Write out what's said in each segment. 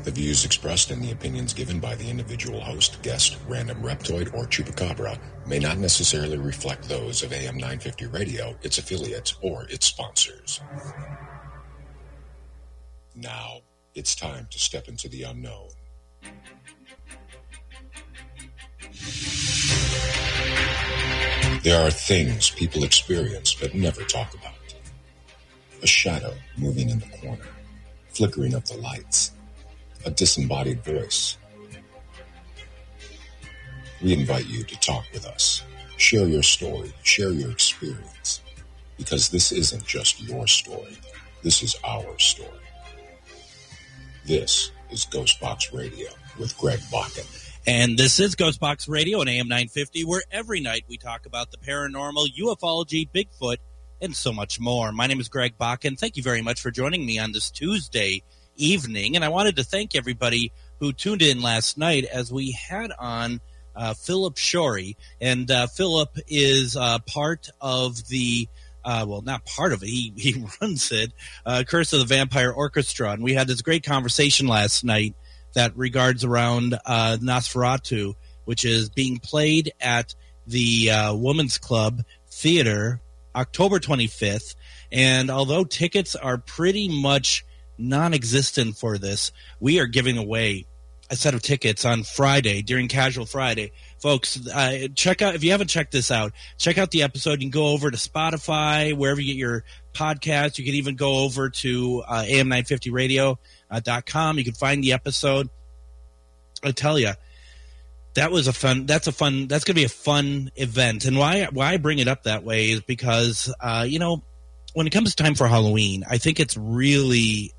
The views expressed and the opinions given by the individual host, guest, random reptoid, or chupacabra may not necessarily reflect those of AM 950 Radio, its affiliates, or its sponsors. Now, it's time to step into the unknown. There are things people experience but never talk about. A shadow moving in the corner, flickering of the lights, a disembodied voice. We invite you to talk with us. Share your story, share your experience, because this isn't just your story. This is our story. This is GhostBox Radio with Greg Bakun. And this is GhostBox Radio on AM 950, where every night we talk about the paranormal, ufology, Bigfoot, and so much more. My name is Greg Bakun. Thank you very much for joining me on this Tuesday evening. And I wanted to thank everybody who tuned in last night as we had on Philip Shorey. And Philip is part of the, well, not part of it, he runs it, Curse of the Vampire Orchestra. And we had this great conversation last night that regards around Nosferatu, which is being played at the Women's Club Theater October 25th. And although tickets are pretty much non-existent for this, we are giving away a set of tickets on Friday during Casual Friday. Folks, check out, if you haven't checked this out, check out the episode. You can go over to Spotify, wherever you get your podcast. You can even go over to am950radio.com. You can find the episode. I tell you, that's going to be a fun event. And why I bring it up that way is because, when it comes time for Halloween, I think it's really,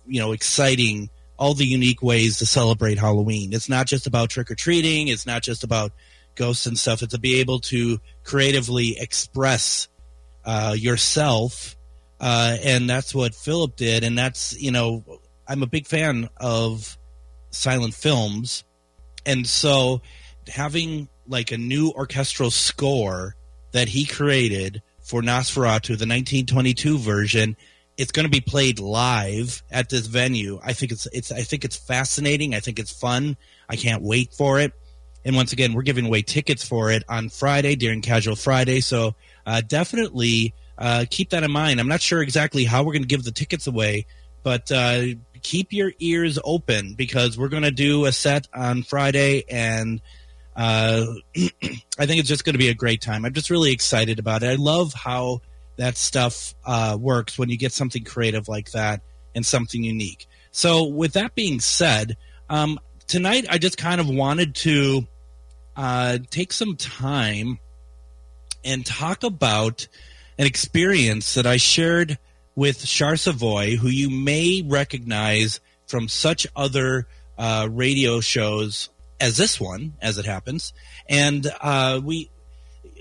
exciting, all the unique ways to celebrate Halloween. It's not just about trick-or-treating. It's not just about ghosts and stuff. It's to be able to creatively express yourself. And that's what Philip did. And that's, I'm a big fan of silent films. And so having like a new orchestral score that he created for Nosferatu, the 1922 version, it's going to be played live at this venue. I think it's fascinating. I think it's fun. I can't wait for it. And once again, we're giving away tickets for it on Friday during Casual Friday. So definitely keep that in mind. I'm not sure exactly how we're going to give the tickets away, but keep your ears open because we're going to do a set on Friday, and I think it's just going to be a great time. I'm just really excited about it. I love how that stuff works when you get something creative like that and something unique. So with that being said, tonight I just kind of wanted to take some time and talk about an experience that I shared with Char Savoie, who you may recognize from such other radio shows as this one, as it happens. And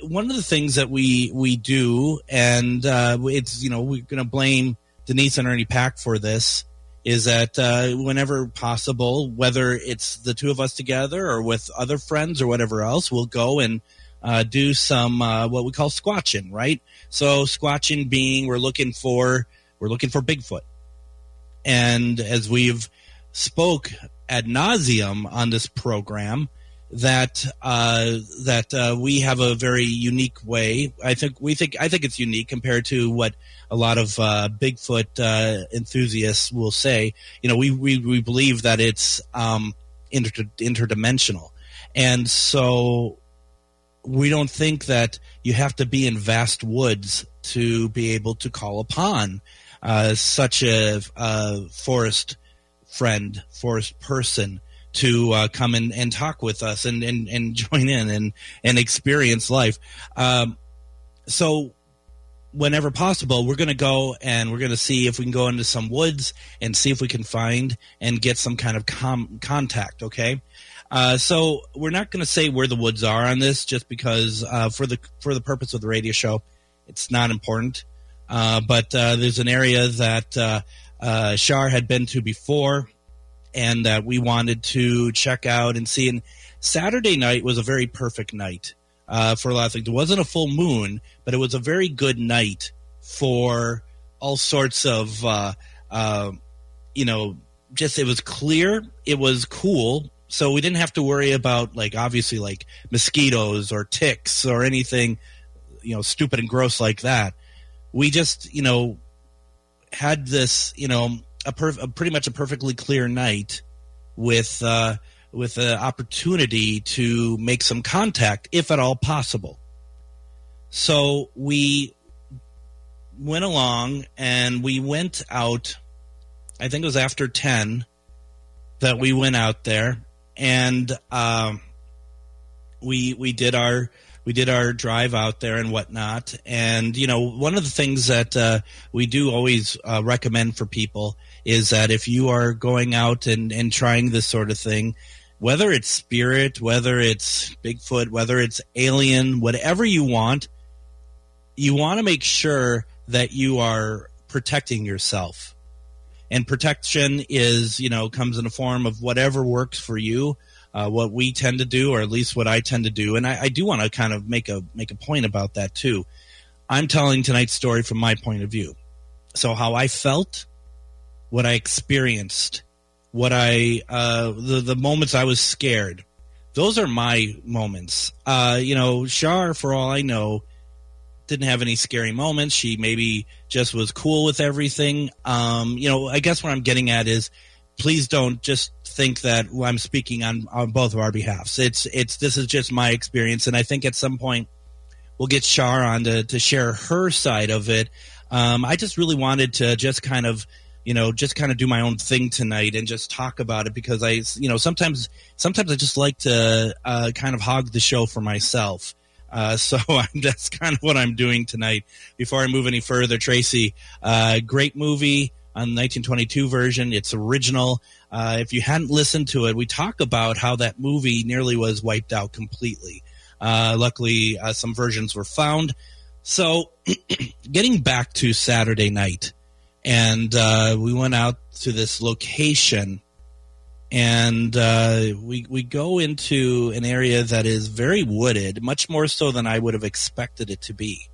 one of the things that we do, and it's, we're going to blame Denise and Ernie Pack for this, is that whenever possible, whether it's the two of us together or with other friends or whatever else, we'll go and do some what we call squatching, right? So squatching being we're looking for Bigfoot. And as we've spoke ad nauseum on this program, that we have a very unique way. I think it's unique compared to what a lot of Bigfoot enthusiasts will say. We believe that it's interdimensional, and so we don't think that you have to be in vast woods to be able to call upon such a forest friend, forest person to come and talk with us and join in and experience life. So whenever possible, we're going to go and we're going to see if we can go into some woods and see if we can find and get some kind of contact, okay? So we're not going to say where the woods are on this just because for the purpose of the radio show, it's not important. But there's an area that Char had been to before and that we wanted to check out and see. And Saturday night was a very perfect night for a lot of things. It wasn't a full moon, but it was a very good night for all sorts of, it was clear, it was cool, so we didn't have to worry about, like, obviously, like, mosquitoes or ticks or anything, you know, stupid and gross like that. We just, you know, had this, you know, pretty much a perfectly clear night with the opportunity to make some contact, if at all possible. So we went along, and we went out, I think it was after 10 that we went out there, and we did our drive out there and whatnot. And, you know, one of the things that we do always recommend for people is that if you are going out and trying this sort of thing, whether it's spirit, whether it's Bigfoot, whether it's alien, whatever you want to make sure that you are protecting yourself. And protection is, you know, comes in the form of whatever works for you. What we tend to do, or at least what I tend to do, and I do want to kind of make a point about that too. I'm telling tonight's story from my point of view. So how I felt, what I experienced, what the moments I was scared, those are my moments. You know, Char, for all I know, didn't have any scary moments. She maybe just was cool with everything. You know, I guess what I'm getting at is, please don't just think that I'm speaking on both of our behalfs. This is just my experience, and I think at some point we'll get Char on to share her side of it. I just really wanted to just kind of do my own thing tonight and just talk about it, because sometimes I just like to kind of hog the show for myself. So that's kind of what I'm doing tonight. Before I move any further, Tracy, great movie on the 1922 version. It's original. If you hadn't listened to it, we talk about how that movie nearly was wiped out completely. Luckily, some versions were found. So getting back to Saturday night, and we went out to this location, and we go into an area that is very wooded, much more so than I would have expected it to be.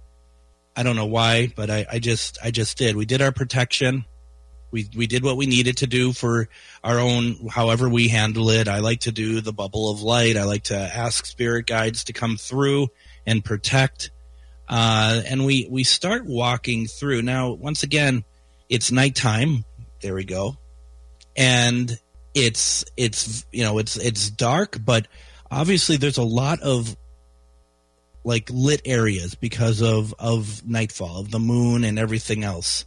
I don't know why, but I just did. We did our protection. We did what we needed to do for our own, however we handle it. I like to do the bubble of light. I like to ask spirit guides to come through and protect. And we start walking through. Now, once again, it's nighttime. There we go. And it's dark, but obviously there's a lot of like lit areas because of nightfall, of the moon and everything else.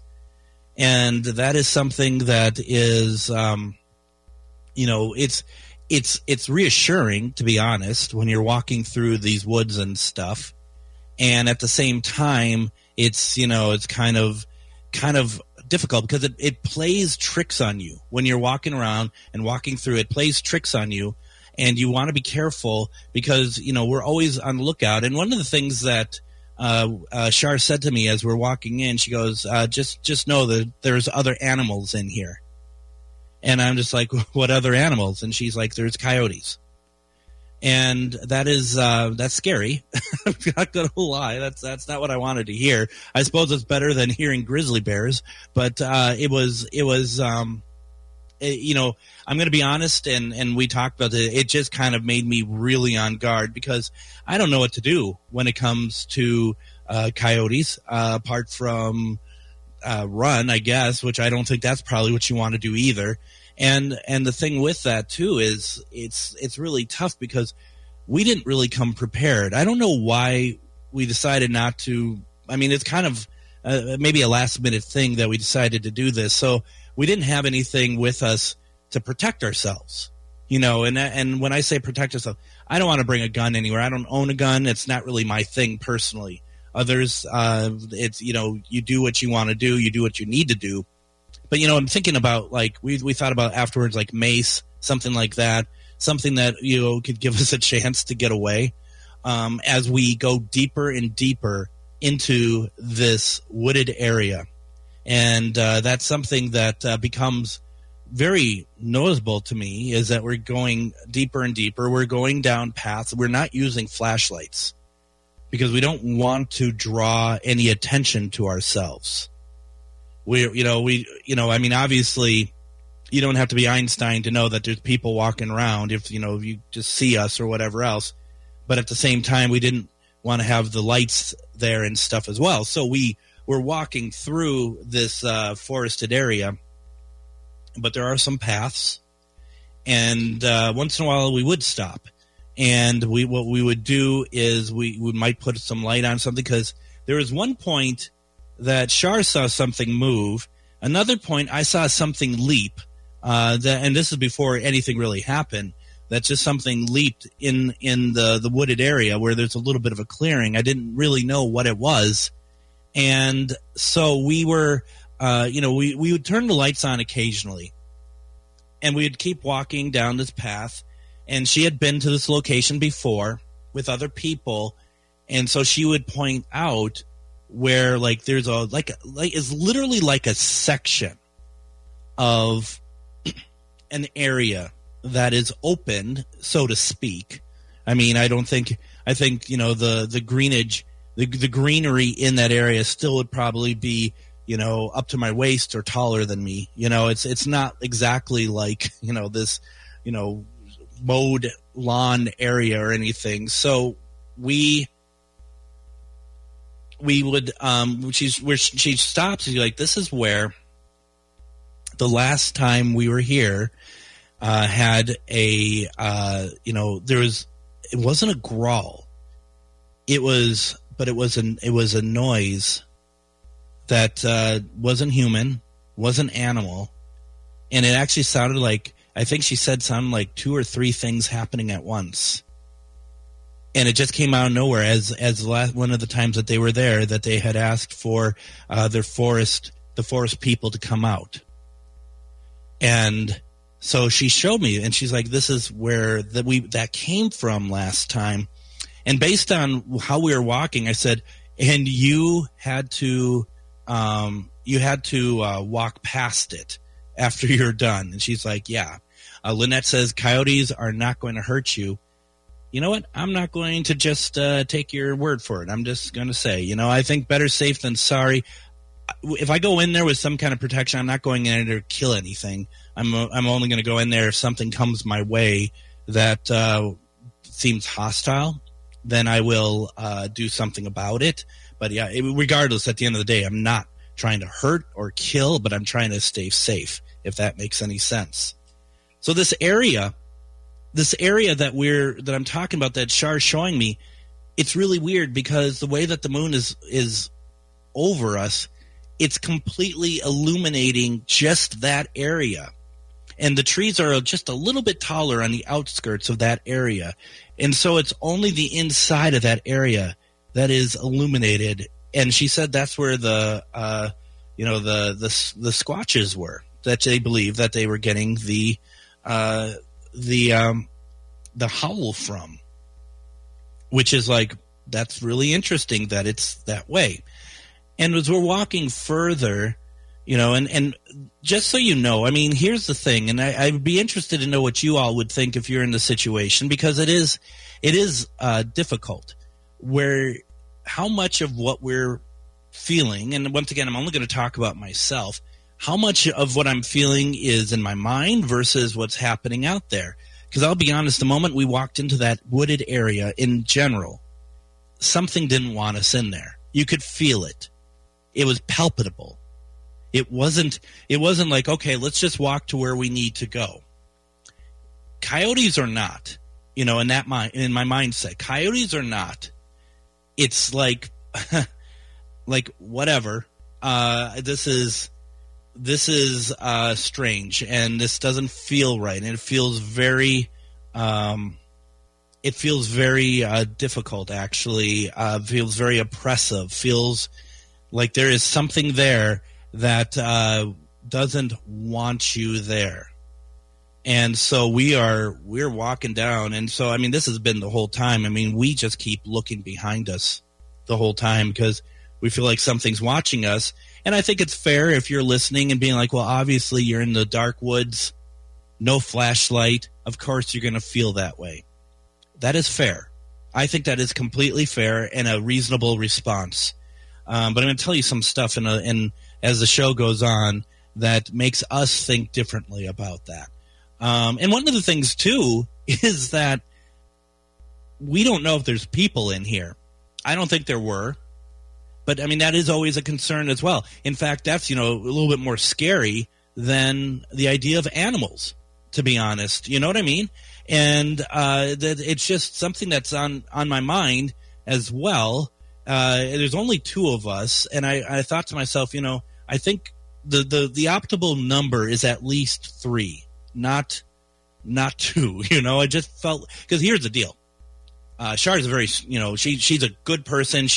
And that is something that is, it's reassuring, to be honest, when you're walking through these woods and stuff. And at the same time, it's kind of difficult because it plays tricks on you when you're walking around and walking through. It plays tricks on you, and you want to be careful because, we're always on the lookout. And one of the things that Char said to me as we're walking in, she goes, just know that there's other animals in here. And I'm just like, what other animals? And she's like, there's coyotes. And that's scary. I'm not going to lie. That's not what I wanted to hear. I suppose it's better than hearing grizzly bears, but it was I'm going to be honest, and we talked about it. It just kind of made me really on guard because I don't know what to do when it comes to coyotes, apart from run, I guess, which I don't think that's probably what you want to do either. And the thing with that too is it's really tough because we didn't really come prepared. I don't know why we decided not to. I mean, it's kind of maybe a last minute thing that we decided to do this. So we didn't have anything with us to protect ourselves, and when I say protect yourself, I don't want to bring a gun anywhere. I don't own a gun. It's not really my thing personally. Others, it's, you do what you want to do. You do what you need to do. But, I'm thinking about, like, we thought about afterwards, like mace, something like that, something that, could give us a chance to get away as we go deeper and deeper into this wooded area. And that's something that becomes very noticeable to me, is that we're going deeper and deeper. We're going down paths. We're not using flashlights because we don't want to draw any attention to ourselves. Obviously you don't have to be Einstein to know that there's people walking around if you just see us or whatever else. But at the same time, we didn't want to have the lights there and stuff as well. So we were walking through this forested area, but there are some paths, and once in a while we would stop. And what we would do is we might put some light on something, because there was one point that Char saw something move. Another point, I saw something leap. And this is before anything really happened. That just something leaped in the wooded area where there's a little bit of a clearing. I didn't really know what it was, and so we were, we would turn the lights on occasionally, and we would keep walking down this path. And she had been to this location before with other people, and so she would point out where there's it's literally like a section of an area that is open, so to speak. I mean, I think the greenage, the greenery in that area still would probably be, up to my waist or taller than me. It's not exactly like, this, mowed lawn area or anything. So we would, she stops and you're like, this is where the last time we were here, had it wasn't a growl. It was a noise that wasn't human, wasn't animal, and it actually sounded like, I think she said, sounded like 2 or 3 things happening at once. And it just came out of nowhere, as one of the times that they were there, that they had asked for the forest people to come out. And so she showed me, and she's like, this is where that came from last time. And based on how we were walking, I said, and you had to walk past it after you're done. And she's like, yeah. Lynette says, coyotes are not going to hurt you. You know what? I'm not going to just take your word for it. I'm just going to say, I think better safe than sorry. If I go in there with some kind of protection, I'm not going in there to kill anything. I'm only going to go in there if something comes my way that seems hostile. Then I will do something about it. But yeah, regardless, at the end of the day, I'm not trying to hurt or kill, but I'm trying to stay safe, if that makes any sense. So this area that I'm talking about, that Char's showing me, it's really weird because the way that the moon is over us, it's completely illuminating just that area. And the trees are just a little bit taller on the outskirts of that area. And so it's only the inside of that area that is illuminated. And she said that's where the Squatches were, that they believe that they were getting the howl from, which is like, that's really interesting that it's that way. And as we're walking further, and just so you know, I mean, here's the thing, and I'd be interested to know what you all would think if you're in the situation, because it is difficult, where how much of what we're feeling, and once again, I'm only going to talk about myself, how much of what I'm feeling is in my mind versus what's happening out there. Because I'll be honest, the moment we walked into that wooded area in general, something didn't want us in there. You could feel it. It was palpable. It wasn't like, okay, let's just walk to where we need to go. Coyotes are not, in my mindset, coyotes are not. It's like, like whatever. This is strange, and this doesn't feel right, and it feels very difficult, actually. Feels very oppressive, feels like there is something there that doesn't want you there. And so we're walking down, and so, I mean, this has been the whole time. I mean, we just keep looking behind us the whole time because we feel like something's watching us. And I think it's fair if you're listening and being like, well, obviously you're in the dark woods, no flashlight. Of course you're going to feel that way. That is fair. I think that is completely fair and a reasonable response. But I'm going to tell you some stuff, and as the show goes on, that makes us think differently about that. And one of the things, too, is that we don't know if there's people in here. I don't think there were. But, I mean, that is always a concern as well. In fact, that's, a little bit more scary than the idea of animals, to be honest. You know what I mean? And that it's just something that's on my mind as well. There's only two of us, and I thought to myself, I think the optimal number is at least 3, not 2. I just felt, because here's the deal. Char is a very, she's a good person.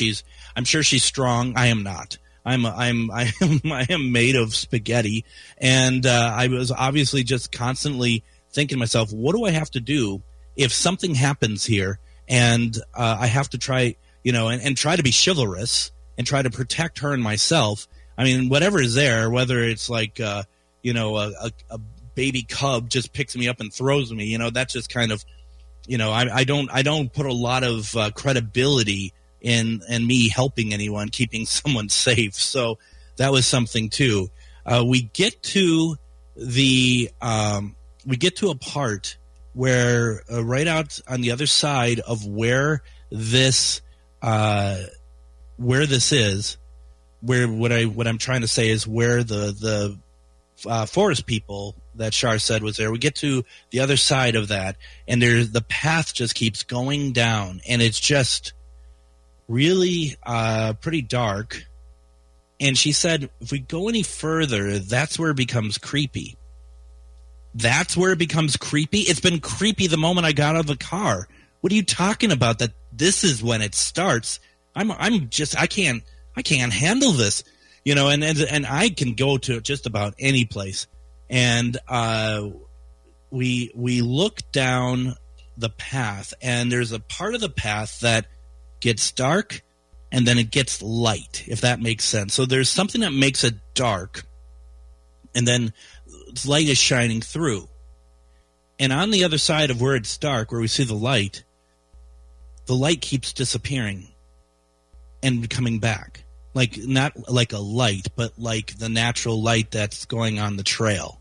I'm sure she's strong. I am not. I am made of spaghetti, and I was obviously just constantly thinking to myself, what do I have to do if something happens here, and I have to try, and try to be chivalrous and try to protect her and myself. I mean, whatever is there, whether it's like, a baby cub just picks me up and throws me, that's just kind of, I don't put a lot of credibility in me helping anyone, keeping someone safe. So that was something too. We get to a part where right out on the other side of where this is, where what I'm trying to say is where the forest people that Char said was there. We get to the other side of that, and the path just keeps going down, and it's just really pretty dark. And she said, if we go any further, that's where it becomes creepy. That's where it becomes creepy? It's been creepy the moment I got out of the car. What are you talking about? That this is when it starts? I can't handle this. And I can go to just about any place. And we look down the path, and there's a part of the path that gets dark, and then it gets light, if that makes sense. So there's something that makes it dark, and then light is shining through. And on the other side of where it's dark, where we see the light keeps disappearing and coming back. Like, not like a light, but like the natural light that's going on the trail.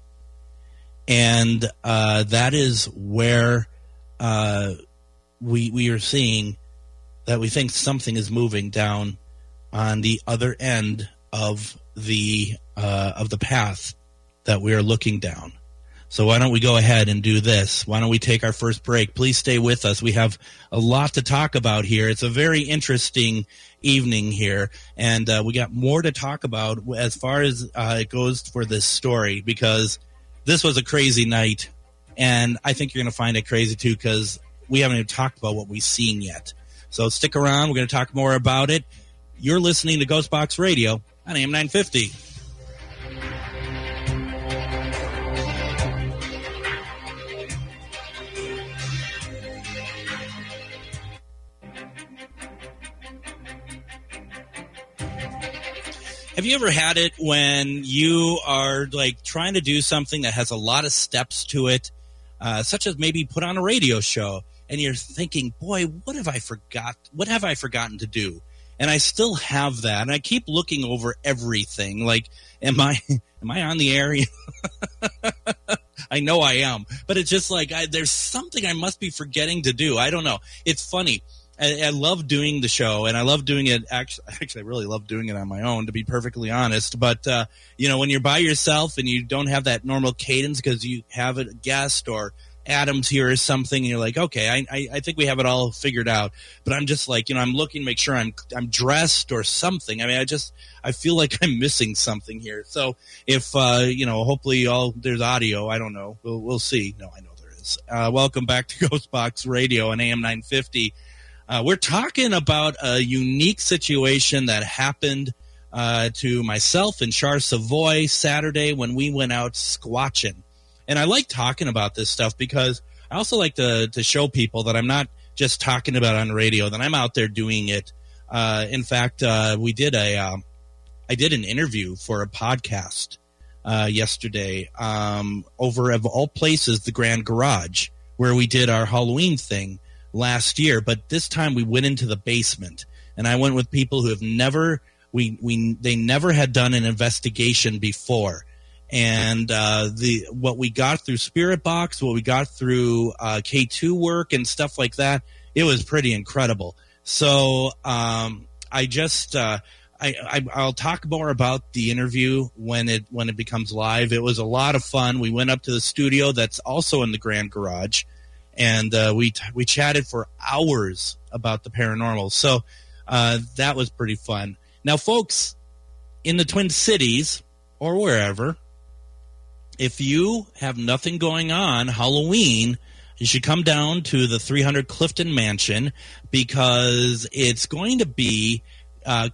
And that is where we are seeing that we think something is moving down on the other end of the path that we are looking down. So why don't we go ahead and do this? Why don't we take our first break? Please stay with us. We have a lot to talk about here. It's a very interesting evening here, and we got more to talk about as far as it goes for this story, because this was a crazy night, and I think you're going to find it crazy too, because we haven't even talked about what we've seen yet. So stick around. We're going to talk more about it. You're listening to GhostBox Radio on AM 950. Have you ever had it when you are like trying to do something that has a lot of steps to it, such as maybe put on a radio show, and you're thinking, boy, what have I forgotten to do? And I still have that, and I keep looking over everything. Like, am I on the air? I know I am, but it's just like there's something I must be forgetting to do. I don't know. It's funny. I love doing the show, and I love doing it. Actually, I really love doing it on my own, to be perfectly honest. But, when you're by yourself and you don't have that normal cadence because you have a guest or Adam's here or something, and you're like, okay, I think we have it all figured out. But I'm just like, I'm looking to make sure I'm dressed or something. I mean, I feel like I'm missing something here. So if, hopefully there's audio. I don't know. We'll see. No, I know there is. Welcome back to GhostBox Radio on AM 950. We're talking about a unique situation that happened to myself and Char Savoie Saturday when we went out squatching. And I like talking about this stuff because I also like to show people that I'm not just talking about it on the radio, that I'm out there doing it. In fact, I did an interview for a podcast yesterday over, of all places, the Grand Garage, where we did our Halloween thing last year, but this time we went into the basement, and I went with people who have never had done an investigation before, and what we got through Spirit Box, what we got through K2 work and stuff like that, it was pretty incredible. So I'll talk more about the interview when it becomes live. It was a lot of fun. We went up to the studio that's also in the Grand Garage, and we chatted for hours about the paranormal. So that was pretty fun. Now, folks, in the Twin Cities or wherever, if you have nothing going on Halloween, you should come down to the 300 Clifton Mansion, because it's going to be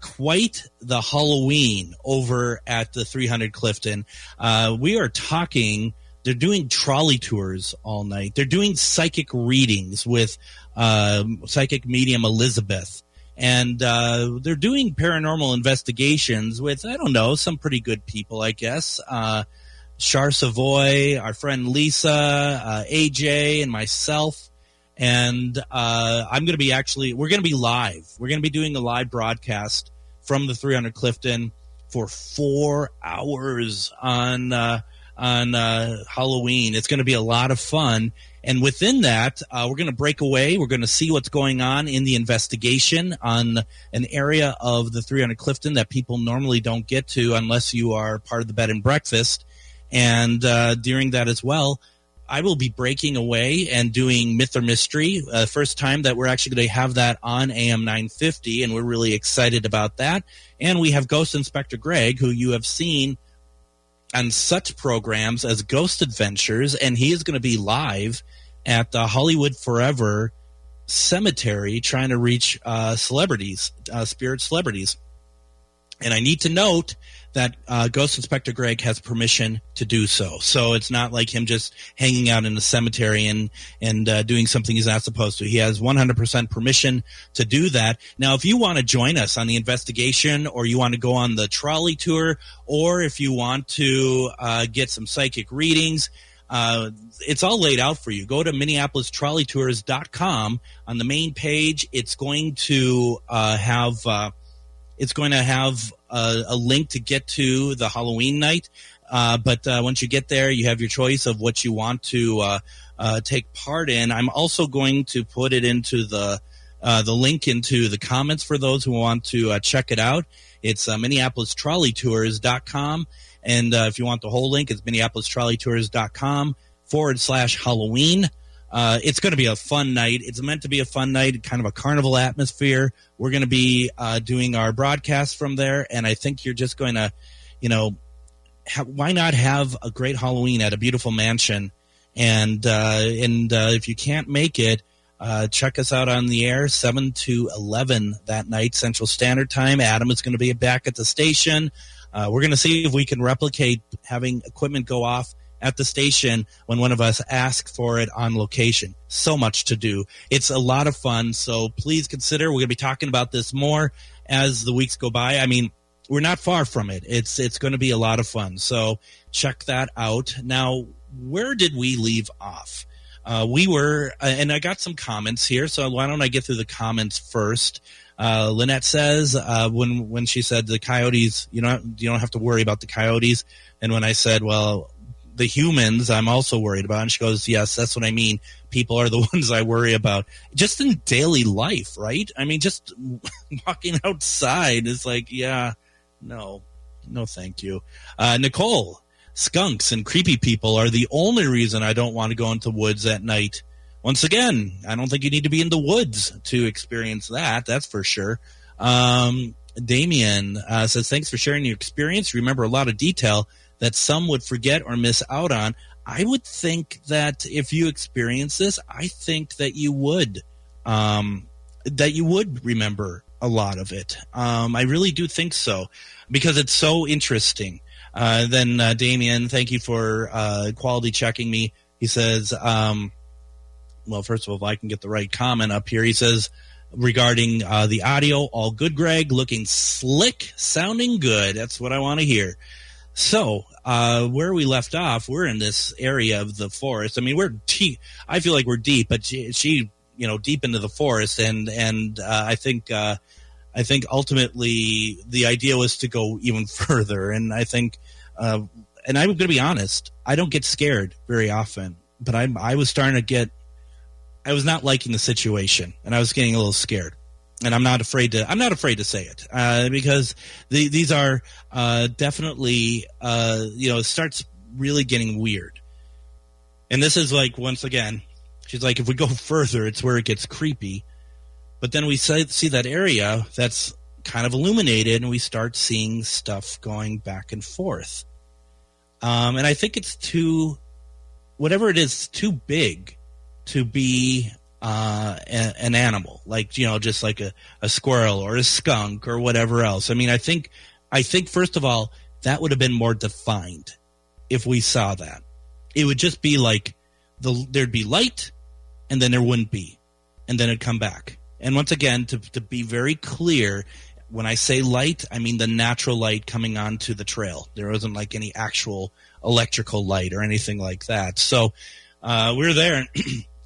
quite the Halloween over at the 300 Clifton. We are talking, they're doing trolley tours all night. They're doing psychic readings with psychic medium Elizabeth. And they're doing paranormal investigations with, I don't know, some pretty good people, I guess. Char Savoie, our friend Lisa, AJ, and myself. And we're going to be live. We're going to be doing a live broadcast from the 300 Clifton for 4 hours on Halloween. It's going to be a lot of fun. And within that, we're going to break away. We're going to see what's going on in the investigation on an area of the 300 Clifton that people normally don't get to unless you are part of the bed and breakfast. And during that as well, I will be breaking away and doing Myth or Mystery. First time that we're actually going to have that on AM 950, and we're really excited about that. And we have Ghost Inspector Greg, who you have seen on such programs as Ghost Adventures, and he is going to be live at the Hollywood Forever Cemetery trying to reach celebrities, spirit celebrities. And I need to note that Ghost Inspector Greg has permission to do so. So it's not like him just hanging out in the cemetery and doing something he's not supposed to. He has 100% permission to do that. Now, if you want to join us on the investigation, or you want to go on the trolley tour, or if you want to get some psychic readings, it's all laid out for you. Go to MinneapolisTrolleyTours.com. On the main page, it's going to have a link to get to the Halloween night. But once you get there, you have your choice of what you want to take part in. I'm also going to put it into the link into the comments for those who want to check it out. It's MinneapolisTrolleyTours.com. And if you want the whole link, it's MinneapolisTrolleyTours.com/Halloween. It's going to be a fun night. It's meant to be a fun night, kind of a carnival atmosphere. We're going to be doing our broadcast from there, and I think you're just going to, why not have a great Halloween at a beautiful mansion? And if you can't make it, check us out on the air 7 to 11 that night, Central Standard Time. Adam is going to be back at the station. We're going to see if we can replicate having equipment go off at the station when one of us asks for it on location. So much to do. It's a lot of fun, so please consider. We're going to be talking about this more as the weeks go by. I mean, we're not far from it. It's going to be a lot of fun, so check that out. Now, where did we leave off? We were, and I got some comments here, so why don't I get through the comments first? Lynette says, when she said the coyotes, you don't have to worry about the coyotes, and when I said, well, the humans I'm also worried about, and she goes, yes, that's what I mean. People are the ones I worry about. Just in daily life, right? I mean, just walking outside is like, yeah, no, thank you. Nicole, skunks and creepy people are the only reason I don't want to go into woods at night. Once again, I don't think you need to be in the woods to experience that. That's for sure. Damien says, thanks for sharing your experience. Remember a lot of detail that some would forget or miss out on. I would think that if you experience this, I think that you would remember a lot of it. I really do think so, because it's so interesting. Then Damien, thank you for quality checking me. He says, well, first of all, if I can get the right comment up here, he says, regarding the audio, all good, Greg, looking slick, sounding good. That's what I want to hear. So, where we left off, we're in this area of the forest. I mean, I feel like we're deep, but she deep into the forest, and I think ultimately the idea was to go even further. And I think and I'm going to be honest, I don't get scared very often, but I was starting to get, I was not liking the situation, and I was getting a little scared. And I'm not afraid to say it, because these are definitely, it starts really getting weird. And this is like, once again, she's like, if we go further, it's where it gets creepy. But then we see that area that's kind of illuminated, and we start seeing stuff going back and forth. And I think it's whatever it is, too big to be an animal, like, just like a squirrel or a skunk or whatever else. I mean, I think first of all, that would have been more defined if we saw that. It would just be like there'd be light, and then there wouldn't be, and then it'd come back. And once again, to be very clear, when I say light, I mean the natural light coming onto the trail. There wasn't like any actual electrical light or anything like that. So we were there,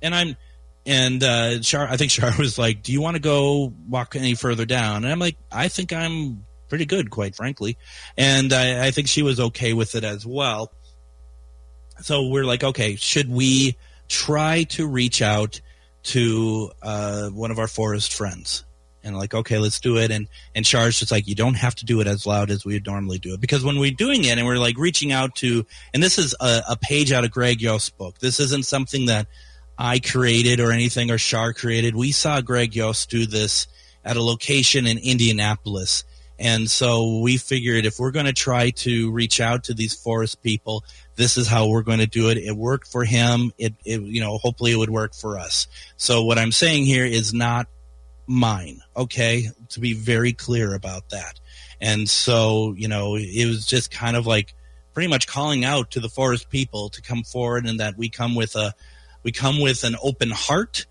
and Char, I think Char was like, do you want to go walk any further down? And I'm like, I think I'm pretty good, quite frankly. And I think she was okay with it as well. So we're like, okay, should we try to reach out to one of our forest friends? And like, okay, let's do it. And Char's just like, you don't have to do it as loud as we would normally do it. Because when we're doing it and we're like reaching out to, and this is a page out of Greg Yost's book. This isn't something that I created or anything, or Char created. We saw Greg Yost do this at a location in Indianapolis. And so we figured if we're going to try to reach out to these forest people, this is how we're going to do it. It worked for him. It hopefully it would work for us. So what I'm saying here is not mine, okay? To be very clear about that. And so, it was just kind of like pretty much calling out to the forest people to come forward, and that we come with an open heart,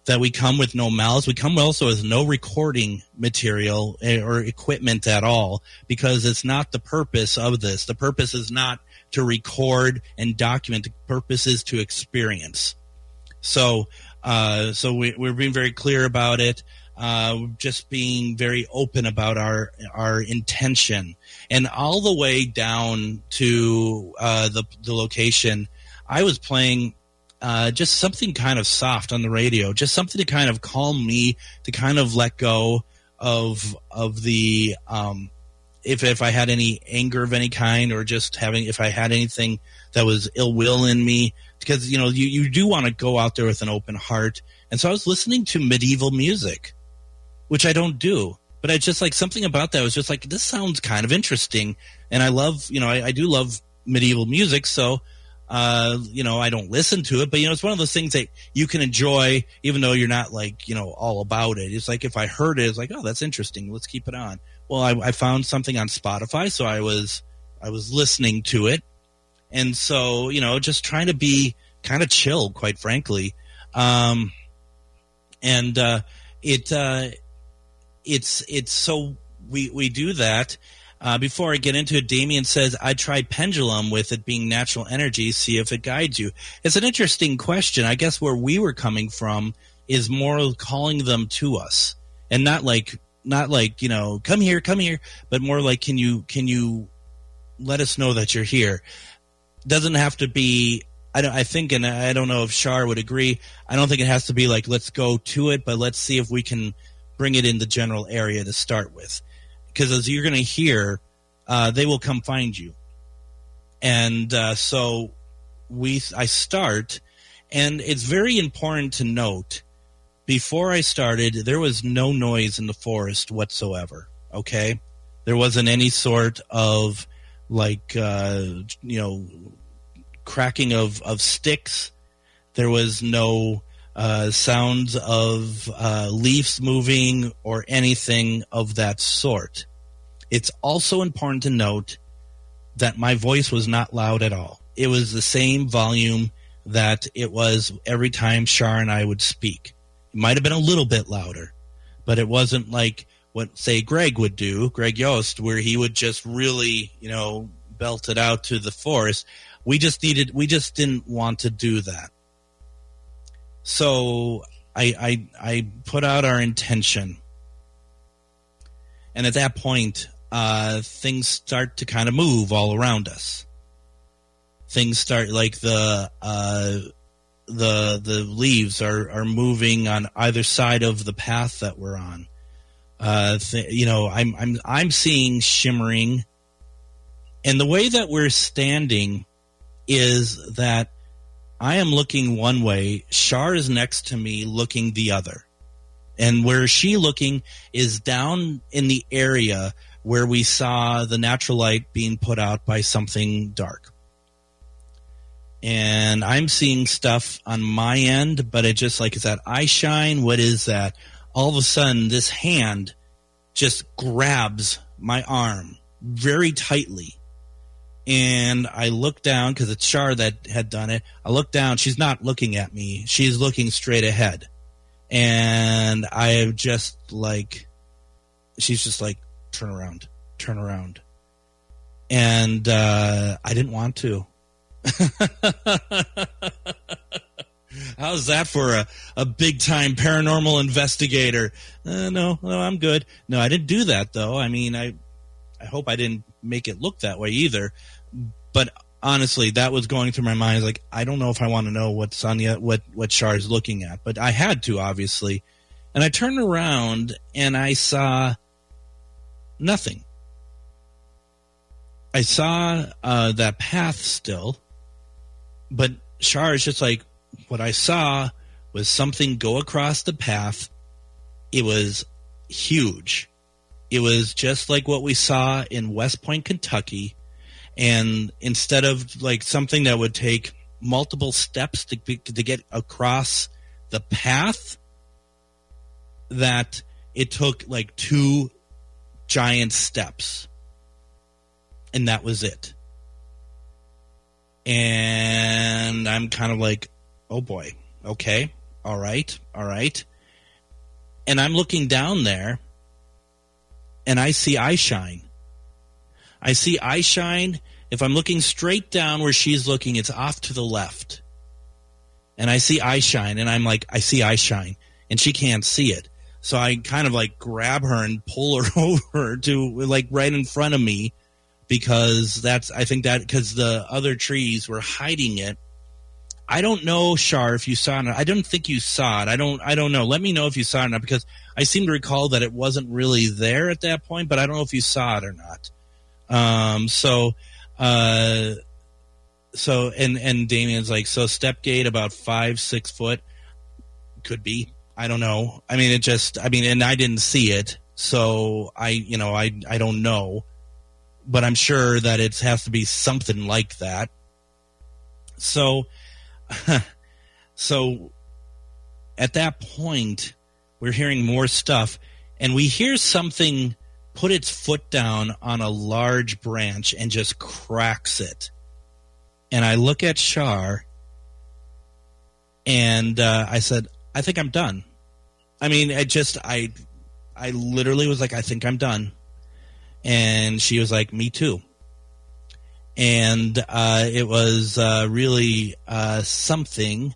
that we come with no malice. We come also with no recording material or equipment at all, because it's not the purpose of this. The purpose is not to record and document. The purpose is to experience. So we're being very clear about it. Just being very open about our intention, and all the way down to the location. I was playing just something kind of soft on the radio, just something to kind of calm me, to kind of let go of the if I had any anger of any kind, or just if I had anything that was ill will in me, because you do want to go out there with an open heart. And so I was listening to medieval music, which I don't do, but I just like something about that was just like, this sounds kind of interesting. And I love, I do love medieval music. So, I don't listen to it, but it's one of those things that you can enjoy, even though you're not like, all about it. It's like, if I heard it, it's like, oh, that's interesting. Let's keep it on. Well, I found something on Spotify, so I was listening to it. And so, just trying to be kind of chill, quite frankly. It's so we do that. Before I get into it, Damien says, I tried pendulum with it being natural energy, see if it guides you. It's an interesting question. I guess where we were coming from is more calling them to us, and not like, come here, but more like, can you let us know that you're here? Doesn't have to be, I think, and I don't know if Char would agree, I don't think it has to be like, let's go to it, but let's see if we can bring it in the general area to start with. Because as you're going to hear, they will come find you. And so I start, and it's very important to note, before I started, there was no noise in the forest whatsoever, okay? There wasn't any sort of, like, cracking of sticks. There was no sounds of leaves moving or anything of that sort. It's also important to note that my voice was not loud at all. It was the same volume that it was every time Char and I would speak. It might have been a little bit layder, but it wasn't like what, say, Greg would do, Greg Yost, where he would just really, belt it out to the forest. We just didn't want to do that. So I put out our intention. And at that point, things start to kind of move all around us. things start, like the leaves are moving on either side of the path that we're on. I'm seeing shimmering, and the way that we're standing is that I am looking one way, Char is next to me looking the other. And where she looking is down in the area where we saw the natural light being put out by something dark. And I'm seeing stuff on my end, but it just like, is that eye shine? What is that? All of a sudden, this hand just grabs my arm very tightly. And I look down, because it's Char that had done it. I look down. She's not looking at me. She's looking straight ahead. And I just like, she's just like, turn around. And I didn't want to. How's that for a big-time paranormal investigator? No, I'm good. No, I didn't do that, though. I mean, I hope I didn't make it look that way either. But honestly, that was going through my mind. Like, I don't know if I want to know what's on what Char's looking at, but I had to, obviously. And I turned around and I saw nothing. I saw that path still, but Char is just like, what I saw was something go across the path. It was huge. It was just like what we saw in West Point, Kentucky. And instead of like something that would take multiple steps to get across the path, that it took like 2 giant steps. And that was it. And I'm kind of like, oh boy, okay, all right. And I'm looking down there, and I see eye shine. If I'm looking straight down where she's looking, it's off to the left. And I see eye shine, and I'm like, I see eye shine, and she can't see it. So I kind of like grab her and pull her over to like right in front of me, because because the other trees were hiding it. I don't know, Char, if you saw it. I don't think you saw it. I don't know. Let me know if you saw it or not, because I seem to recall that it wasn't really there at that point, but I don't know if you saw it or not. And Damien's like, so step gate about 5-6 foot, could be. I don't know. I mean, and I didn't see it, so I don't know, but I'm sure that it has to be something like that. So at that point, we're hearing more stuff, and we hear something put its foot down on a large branch and just cracks it. And I look at Char, and I said, I think I'm done. I mean, I literally was like, I think I'm done. And she was like, me too. And it was really something.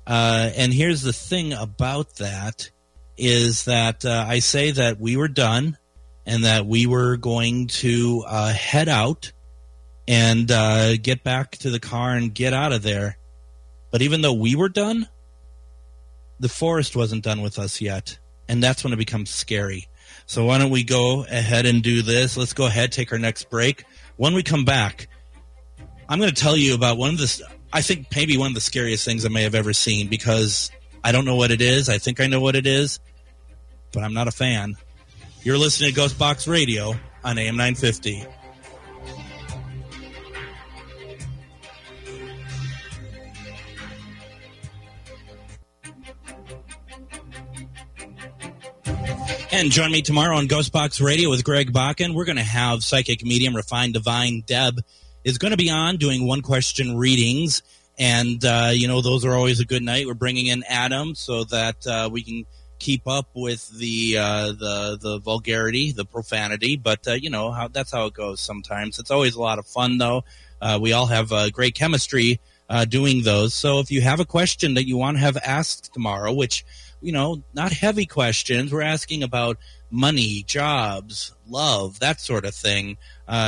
And here's the thing about that, is that I say that we were done and that we were going to head out and get back to the car and get out of there. But even though we were done, the forest wasn't done with us yet. And that's when it becomes scary. So why don't we go ahead and do this? Let's go ahead, take our next break. When we come back, I'm going to tell you about I think maybe one of the scariest things I may have ever seen, because I don't know what it is. I think I know what it is, but I'm not a fan. You're listening to GhostBox Radio on AM 950. And join me tomorrow on GhostBox Radio with Greg Bakun. We're going to have psychic medium Refined Divine Deb is going to be on doing one-question readings. And, those are always a good night. We're bringing in Adam so that we can keep up with the vulgarity, the profanity. But, that's how it goes sometimes. It's always a lot of fun, though. We all have great chemistry doing those. So if you have a question that you want to have asked tomorrow, which, not heavy questions. We're asking about money, jobs, love, that sort of thing,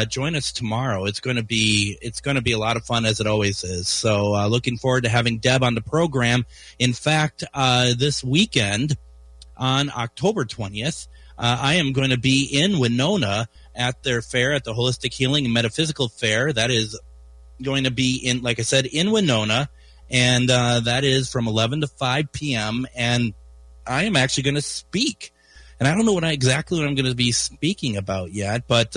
join us tomorrow. It's going to be a lot of fun, as it always is. So looking forward to having Deb on the program. In fact, this weekend on October 20th, I am going to be in Winona at their fair, at the Holistic Healing and Metaphysical Fair. That is going to be in, like I said, in Winona, and that is from 11 to 5 p.m., and I am actually going to speak. And I don't know exactly what I'm going to be speaking about yet, but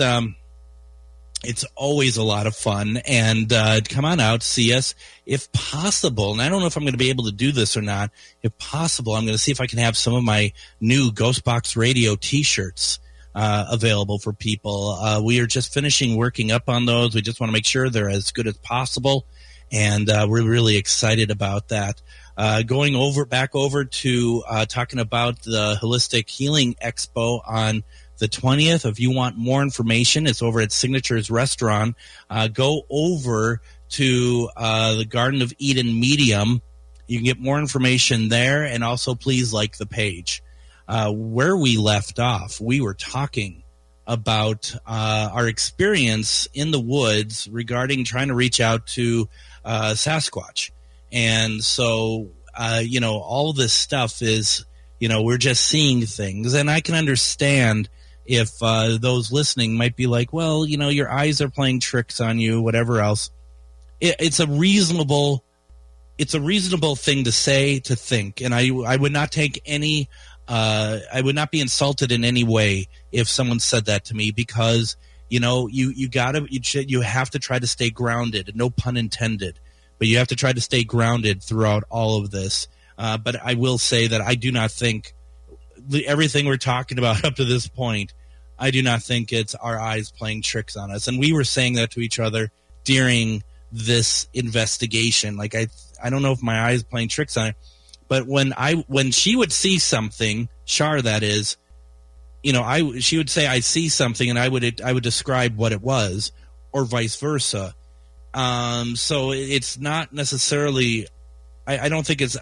it's always a lot of fun. And come on out, see us if possible. And I don't know if I'm going to be able to do this or not. If possible, I'm going to see if I can have some of my new GhostBox Radio T-shirts available for people. We are just finishing working up on those. We just want to make sure they're as good as possible. And we're really excited about that. Going back over to talking about the Holistic Healing Expo on the 20th. If you want more information, it's over at Signature's Restaurant. Go over to the Garden of Eden Medium. You can get more information there, and also please like the page. Where we left off, we were talking about our experience in the woods regarding trying to reach out to Sasquatch. And so, all this stuff is, we're just seeing things. And I can understand if those listening might be like, well, your eyes are playing tricks on you, whatever else. It's a reasonable thing to say, to think. And I would not take any, I would not be insulted in any way if someone said that to me, because, you have to try to stay grounded, no pun intended. But you have to try to stay grounded throughout all of this. But I will say that I do not think everything we're talking about up to this point, I do not think it's our eyes playing tricks on us. And we were saying that to each other during this investigation. Like, I don't know if my eyes playing tricks on it, but when she would see something, Char, that is, she would say, I see something, and I would describe what it was, or vice versa. So it's not necessarily, I don't think it's,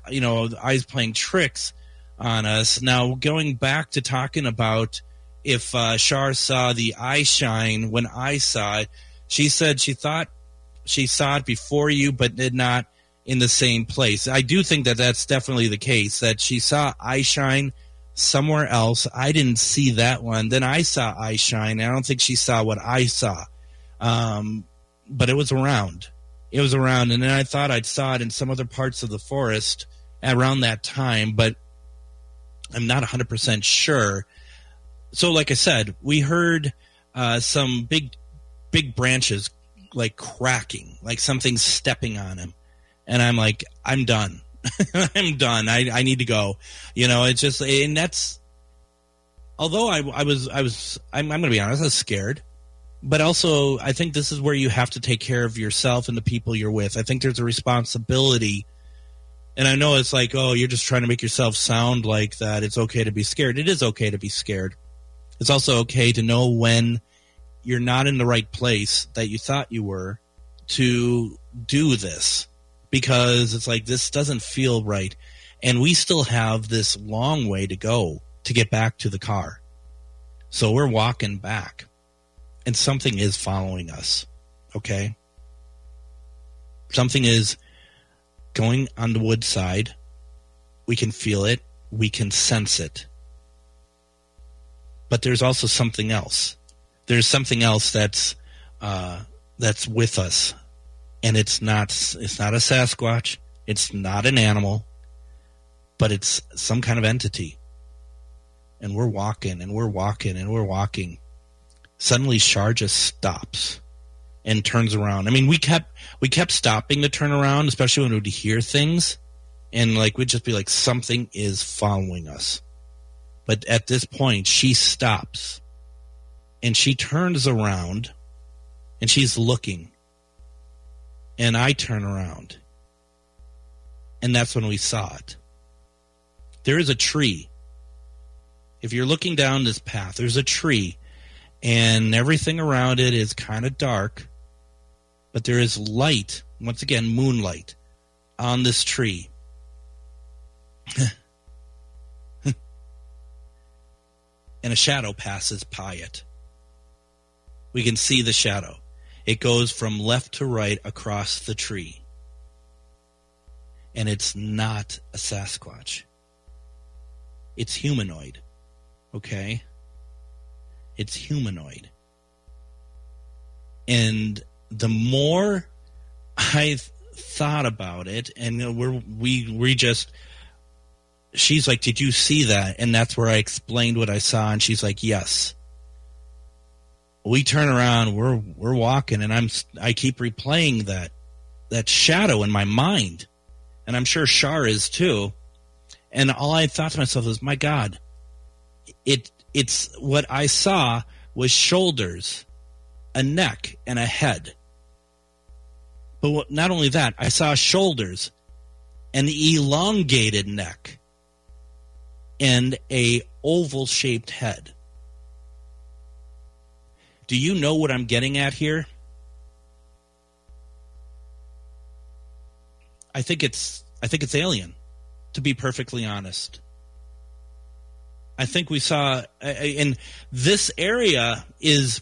eyes playing tricks on us. Now, going back to talking about if Char saw the eye shine when I saw it, she said she thought she saw it before you, but did not in the same place. I do think that that's definitely the case, that she saw eye shine somewhere else. I didn't see that one. Then I saw eye shine. I don't think she saw what I saw. But it was around. It was around, and then I thought I saw it in some other parts of the forest around that time, but I'm not 100% sure. So, like I said, we heard some big branches like cracking, like something's stepping on him, and I'm like, I'm done. I'm done. I need to go. It's just, and that's. Although I'm going to be honest, I was scared. But also, I think this is where you have to take care of yourself and the people you're with. I think there's a responsibility. And I know it's like, oh, you're just trying to make yourself sound like that. It's okay to be scared. It is okay to be scared. It's also okay to know when you're not in the right place that you thought you were to do this. Because it's like, this doesn't feel right. And we still have this long way to go to get back to the car. So we're walking back. And something is following us, okay? Something is going on the wood side. We can feel it. We can sense it. But there's also something else. There's something else that's with us. And it's not a Sasquatch. It's not an animal. But it's some kind of entity. And we're walking, and we're walking, and we're walking. Suddenly, Char just stops and turns around. I mean, we kept stopping to turn around, especially when we'd hear things, and we'd just be like, something is following us. But at this point, she stops, and she turns around, and she's looking, and I turn around, and that's when we saw it. There is a tree. If you're looking down this path, there's a tree. And everything around it is kind of dark, but there is light, once again, moonlight, on this tree. and a shadow passes by it. We can see the shadow. It goes from left to right across the tree. And it's not a Sasquatch. It's humanoid. Okay? It's humanoid. And the more I thought about it, and we just, she's like, did you see that? And that's where I explained what I saw, and she's like, yes. We turn around, we're walking, and I keep replaying that shadow in my mind, and I'm sure Char is too. And all I thought to myself is, my God, it's what I saw was shoulders, a neck, and a head. But not only that, I saw shoulders, an elongated neck, and a oval-shaped head. Do you know what I'm getting at here? I think it's alien, to be perfectly honest. I think we saw, in this area is,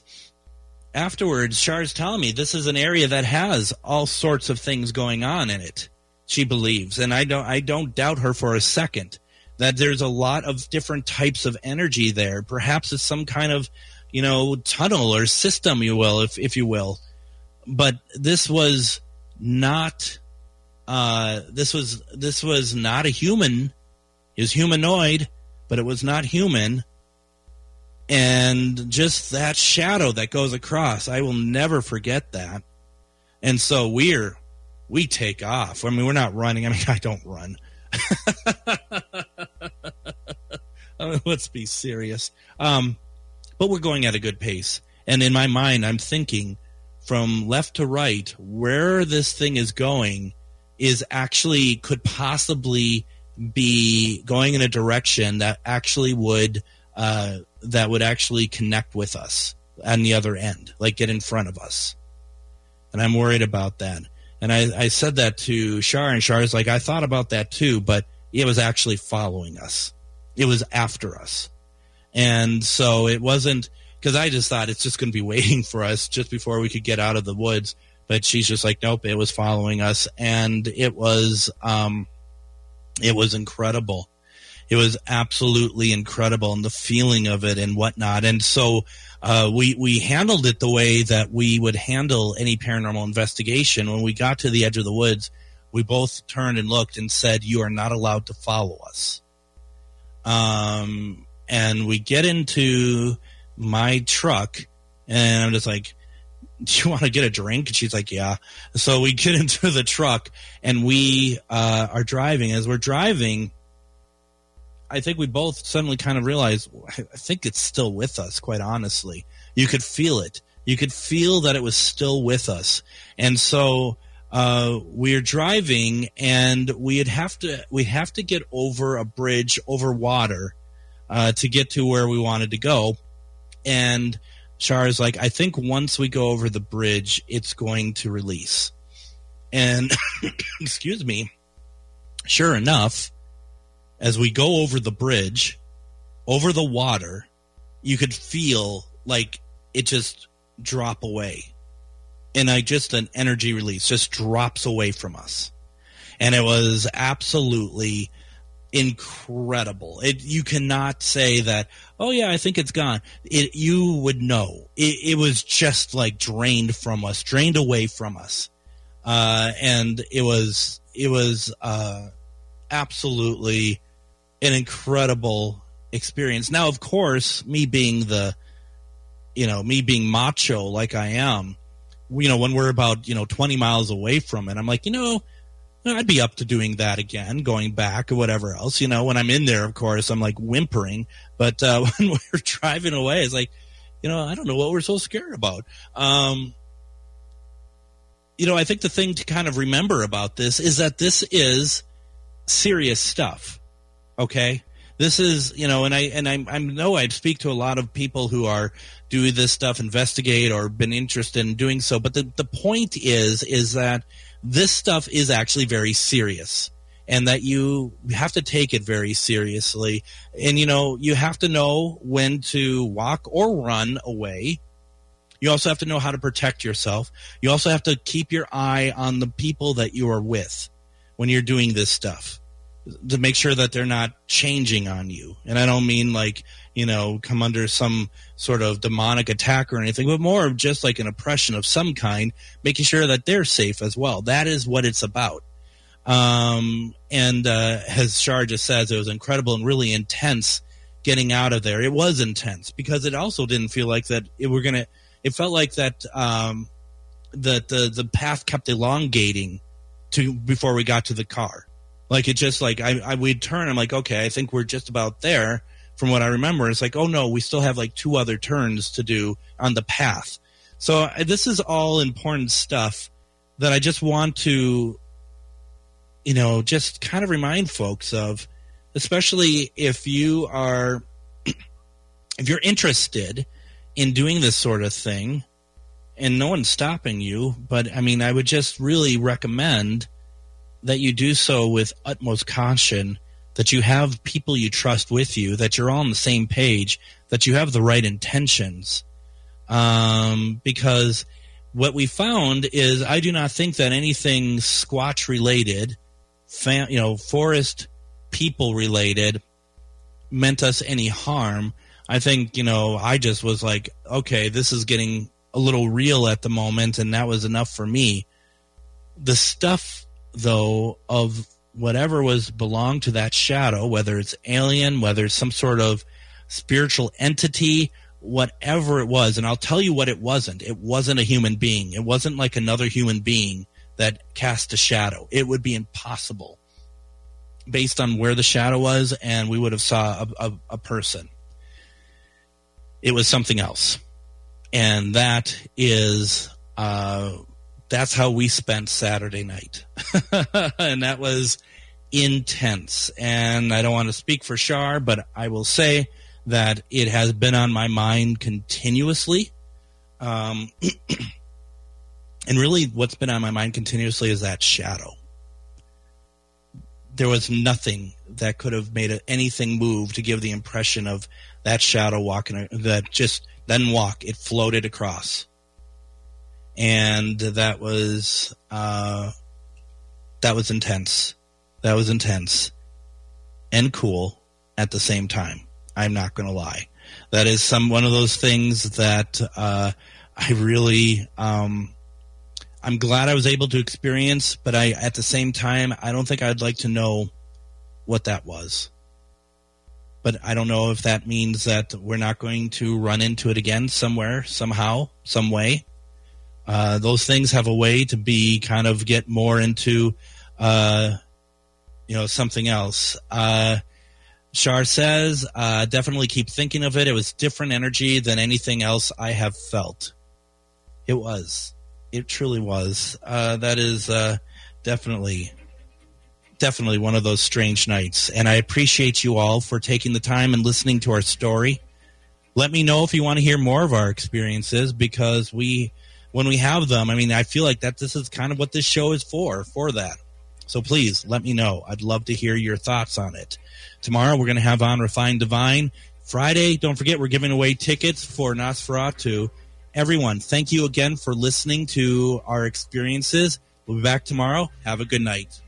afterwards, Char's telling me this is an area that has all sorts of things going on in it, she believes. And I don't doubt her for a second that there's a lot of different types of energy there. Perhaps it's some kind of, tunnel or system, if you will. But this was not, this was not a human. It was humanoid, but it was not human. And just that shadow that goes across, I will never forget that. And so we take off. I mean, we're not running. I mean, I don't run. Let's be serious. But we're going at a good pace. And in my mind, I'm thinking from left to right, where this thing is going is actually could possibly be going in a direction that actually would actually connect with us on the other end, like get in front of us. And I'm worried about that. And I said that to Char, and Char's like, I thought about that too, but it was actually following us. It was after us. And so it wasn't, because I just thought it's just going to be waiting for us just before we could get out of the woods. But she's just like, nope, it was following us. And it was incredible. It was absolutely incredible, and the feeling of it and whatnot. And so we handled it the way that we would handle any paranormal investigation. When we got to the edge of the woods, we both turned and looked and said, you are not allowed to follow us. And we get into my truck, and I'm just like, do you want to get a drink? And she's like, yeah. So we get into the truck, and we are driving. As we're driving, I think we both suddenly kind of realized, I think it's still with us, quite honestly. You could feel it. You could feel that it was still with us. And so we're driving, and we'd have to get over a bridge over water to get to where we wanted to go. And Char is like, I think once we go over the bridge, it's going to release. And excuse me, sure enough, as we go over the bridge, over the water, you could feel like it just drop away. And an energy release just drops away from us. And it was absolutely incredible. You cannot say that, oh yeah, I think it's gone. You would know. It was just like drained away from us. And it was absolutely an incredible experience. Now, of course, me being macho like I am, when we're about, 20 miles away from it, I'm like, I'd be up to doing that again, going back or whatever else. When I'm in there, of course, I'm like whimpering. But when we're driving away, it's like, I don't know what we're so scared about. I think the thing to kind of remember about this is that this is serious stuff. Okay? This is, and I know I speak to a lot of people who are doing this stuff, investigate, or been interested in doing so. But the point is that this stuff is actually very serious. and that you have to take it very seriously. And, you have to know when to walk or run away. You also have to know how to protect yourself. You also have to keep your eye on the people that you are with when you're doing this stuff, to make sure that they're not changing on you. And I don't mean like, come under some sort of demonic attack or anything, but more of just like an oppression of some kind, making sure that they're safe as well. That is what it's about. As Char just says, it was incredible and really intense getting out of there. It was intense because it also didn't feel like that it felt like that that the path kept elongating before we got to the car. Like, it just like we'd turn. I'm like, okay, I think we're just about there. From what I remember, it's like, oh no, we still have like 2 other turns to do on the path. So this is all important stuff that I just want to, just kind of remind folks of, especially if you're interested in doing this sort of thing, and no one's stopping you. But I mean, I would just really recommend that you do so with utmost caution, that you have people you trust with you, that you're all on the same page, that you have the right intentions. Because what we found is, I do not think that anything Squatch related, forest people related, meant us any harm. I think, I just was like, okay, this is getting a little real at the moment, and that was enough for me. The stuff, though, of whatever belonged to that shadow, whether it's alien, whether it's some sort of spiritual entity, whatever it was, and I'll tell you what it wasn't. It wasn't a human being. It wasn't like another human being that cast a shadow. It would be impossible based on where the shadow was, and we would have saw a person. It was something else. And that is... that's how we spent Saturday night. And that was intense. And I don't want to speak for Char, but I will say that it has been on my mind continuously. And really what's been on my mind continuously is that shadow. There was nothing that could have made anything move to give the impression of that shadow walking, that just didn't walk. It floated across. And that was intense. That was intense and cool at the same time. I'm not going to lie. That is one of those things that I really I'm glad I was able to experience, but at the same time, I don't think I'd like to know what that was. But I don't know if that means that we're not going to run into it again somewhere, somehow, some way. Those things have a way to get more into, something else. Char says, definitely keep thinking of it. It was different energy than anything else I have felt. It was. It truly was. That is definitely one of those strange nights. And I appreciate you all for taking the time and listening to our story. Let me know if you want to hear more of our experiences, because when we have them, I feel like that this is kind of what this show is for that. So please let me know. I'd love to hear your thoughts on it. Tomorrow we're going to have on Refined Divine. Friday, don't forget, we're giving away tickets for Nosferatu. Everyone, thank you again for listening to our experiences. We'll be back tomorrow. Have a good night.